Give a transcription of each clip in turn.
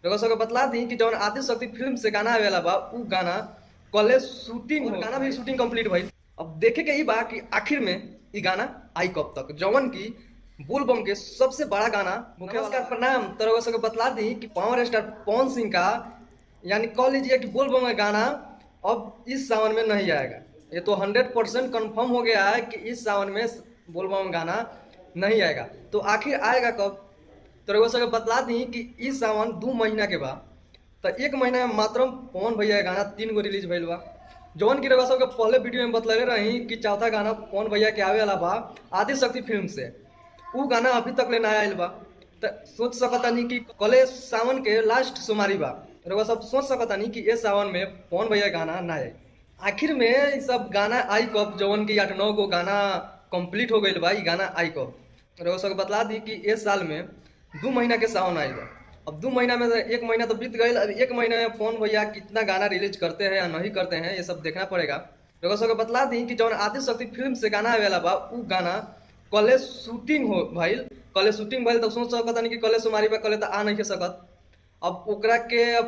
रउआ सबके बतला दी कि जौन आदिशक्ति फिल्म से गाना आवेला बा उ गाना कॉलेज शूटिंग गाना भी शूटिंग कंप्लीट भइल। अब देखे के ई बा कि आखिर में ई गाना आई कब तक, जौन की बोलबम के सबसे बड़ा गाना। नमस्कार प्रणाम। तो रउआ सबके बतला दी कि पावर स्टार पवन सिंह का यानी कह लीजिए कि बोलबम का गाना अब इस सावन में नहीं आएगा। ये तो 100% कन्फर्म हो गया है कि इस सावन में बोलबम गाना नहीं आएगा। तो आखिर आएगा कब? तो रउआ सबके बतला दी कि इस सावन 2 महीना के बाद। तो 1 महीना में मात्र पवन भैया गाना 3 गो रिलीज भइल बा, जौन की रउआ सबके पहले वीडियो में बतलले रही कि चौथा गाना पवन भैया के आवे वाला बा आदिशक्ति फिल्म से। उ गाना अभी तक ले ना आयल बा। तो सोच सकतानी कि कले सावन के लास्ट सोमवारी बा। रउआ सब सोच सकतानी कि इस सावन में पवन भैया गाना ना आए। आखिर में ये सब गाना आई कब, जौन की 8-9 गो गाना कंप्लीट हो गई बा, ई गाना आई कब? रउआ सबके बतला दी कि इस साल में 2 महीना के सावन आयल बा। अब 2 महीना में 1 महीना तो बीत गई। अब 1 महीने में पवन भैया कितना गाना रिलीज करते हैं या नहीं करते हैं, ये सब देखना पड़ेगा। रउआ सबके बतला दी कि जौन आदिशक्ति फिल्म से गाना आवेला बा उ गाना कॉलेज शूटिंग हो भइल। कॉलेज शूटिंग भइल तो सोच सकतानी कि कॉलेज सोमवारी बा, कॉलेज तो आ नहीं सकत। अब ओकरा के अब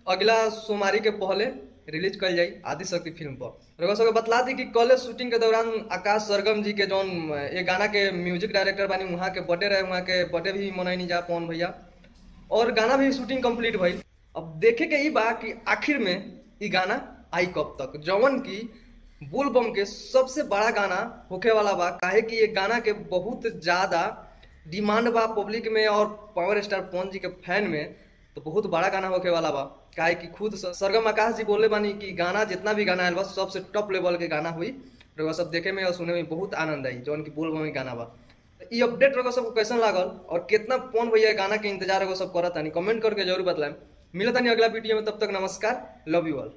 अगला सोमवारी के पहले रिलीज कल जाई आदिशक्ति फिल्म पर। रउआ सबके बतला दी कि कॉलेज शूटिंग के दौरान आकाश सरगम जी के जौन ये गाना के म्यूजिक डायरेक्टर बानी, वहाँ के बर्थडे रहे, वहाँ के बर्थडे भी मनैनी जा पवन भैया, और गाना भी शूटिंग कंप्लीट भइल। अब देखे के ई बा कि आखिर में ई गाना आई कब तक, जौन की बोलबम के सबसे बड़ा गाना होखे वाला बा। काहे कि ये गाना के बहुत ज्यादा डिमांड बा पब्लिक में और पावर स्टार पवन जी के फैन में। तो बहुत बड़ा गाना होखे वाला बा। काहे कि खुद सरगम आकाश जी बोले बानी कि गाना जितना भी गाना आयल बा सबसे टॉप लेवल के गाना हुई। रउआ सब देखे में और सुने में बहुत आनंद आई, जौन की बोलबम में गाना बा। ई अपडेट रउआ सबको कैसन लागल और कितना पवन भैया गाना के इंतजार रउआ सब करत तानी, कमेंट करके जरूर बतलाएं। मिलत तानी अगला वीडियो में, तब तक नमस्कार, लव यू ऑल।